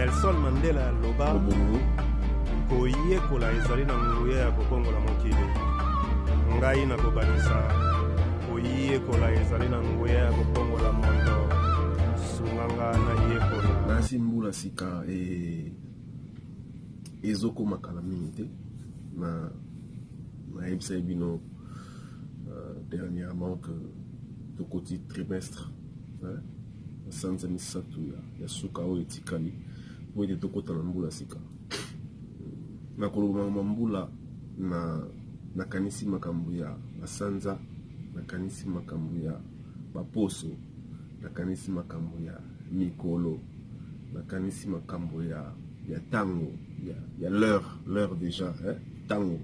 Nelson Mandela loba koyekola ezali na nguya ya kokongola mokili. Ngai na kobanisa koyekola ezali na nguya ya kokongola mondo. Sunganga na yekola. Nasi mbula sika ezoko makalamite na ebisa bino dernièrement que de côté trimestre sanza misatu ya suka o etikali bo de tokota na mbula sika na koloma mbula na kanisi makambo ya basanza na kanisi makambo ya baposo na kanisi makambo ya mikolo na kanisi makambo ya tango ya l'heure déjà tango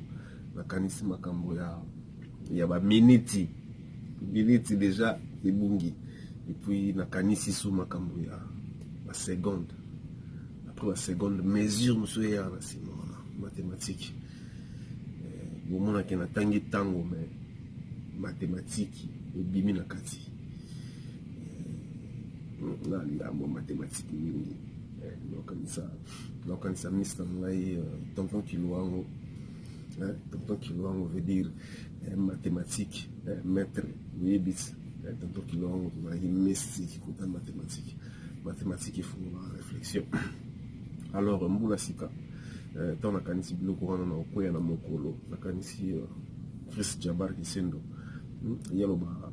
na kanisi makambo ya ba miniti déjà ebungi et puis na kanisi sous makambo ya la seconde après la seconde mesure monsieur ya na simona mathématique bon mona ke na tangi tango mais mathématique ebimi na kati na liambo mathématique mingi donc ça mista ngai tonton Kiluango veut dire mathématique maître Webis tonton Kiluango va y mystique côté mathématique il faut la réflexion alors mbula sika tant na kanisi biloko wana na okoya na mokolo na kanisi Chris Jabar Kisendo yelo ba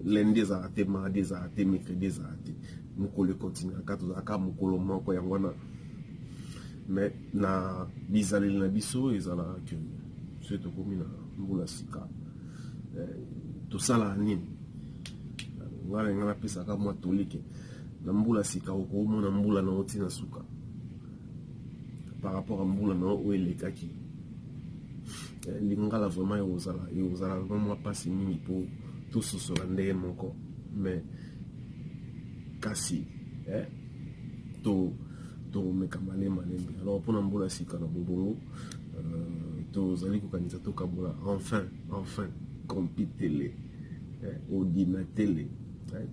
lundi za ate mardi za ate mercredi za ate mokolo continue akato aka mokolo moko yangwana mais na bizaleli na biso ezala que surtout comme na mbula sika to sala nini ngala pesa kama tolike na mbula sika ko na mbula na oti na suka par rapport à mbula na o elekaki lingala vraiment yozala vraiment passer mingi pour tout ce sur ndenge moko mais kasi to mekamale malembe alors pour mbula sika na bobongo to zali ko kanisa to kabula enfin compitele ordinatele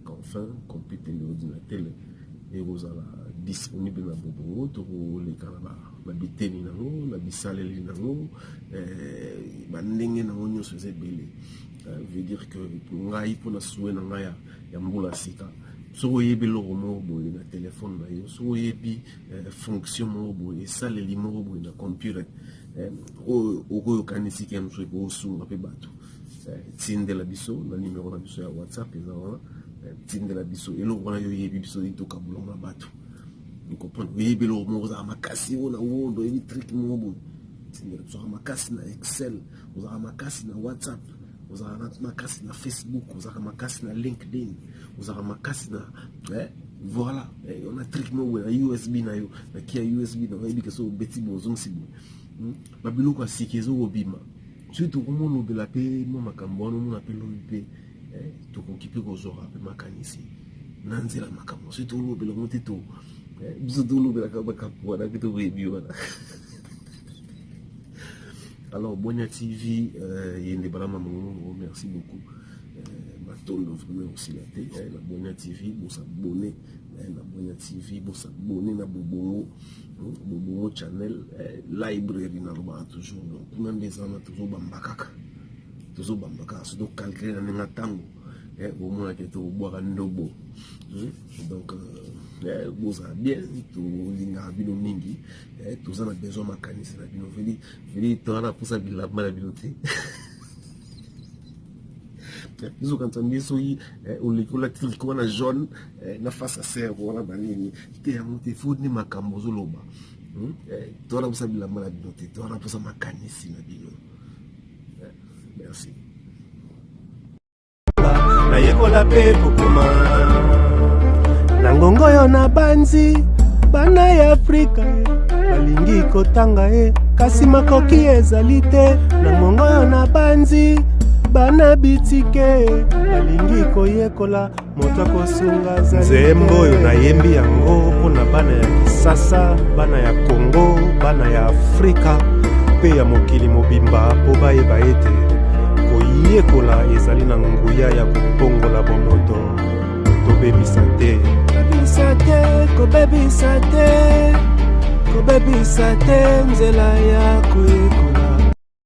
enfin compitele ordinatele et rozala disponible na bobongo to le kanaba na biteni nango na bisaleli nango bandenge nango nyonso ezebele veut dire que ngai pona souwe na ngai ya mbula sika so yebi logo mo boye na téléphone na yo so yebi fonction mo boye saleli mo boye na computer o kanisi ke mso ko sunga pe bato tindela biso na numéro na biso ya WhatsApp ezala tindela biso eloko na yo yebi biso to kabula na bato vous comprenez yebi logo mo za makasi ona wondo yebi trick mo boye tindela biso makasi na Excel za makasi na WhatsApp vous avez makasi na Facebook, vous avez makasi na LinkedIn, vous avez makasi na voilà, on a trick mo na USB na yo, na kia USB na yebi ke so beti bozong sibo. Babilo kwa sikezo obima. Surtout comment no bela pe mo makambo no na pe lo pe to kokipe ko zora pe makanisi. Nanzela makambo, surtout lo bela moteto. Biso do lo bela ka bakapo na kito yebi wana. Alors, Bonia TV, Yende Balama, merci beaucoup. Matolo, vraiment aussi la télé, la Bonia TV, vous s'abonnez, la Bonia TV, vous s'abonnez, na Bobo channel, library, na toujours. Donc, même des gens, toujours bambakaka. Toujours bambakaka, surtout calculer dans les tango. Au moins, que tu bois un nobo. Donc, vous avez bien, tout l'inga bino mingi, tout ça n'a besoin de mécanisme la bino veli, tu as pour ça la malhabilité. Ils ont entendu ça, on l'école trick, on a jaune, na face à serre, voilà, banini, t'es à monter fou ni makambozo loba. Tu as pour ça la malhabilité, tu as pour ça mécanisme la bino. Merci. Na yekola pe pokoma na ngongo yo na banzi bana ya Afrika balingi kotanga kasi makoki ezali te na ngongo yo na banzi bana bitike balingi koyekola moto akosunga nzembo oyo nayembi yango mpona bana ya kisasa bana ya Congo bana ya Afrika pe ya mokili mobimba po bayeba ete koyekola ezali na nguya ya kopongola bomoto tobebisa te kobebisa te nzela ya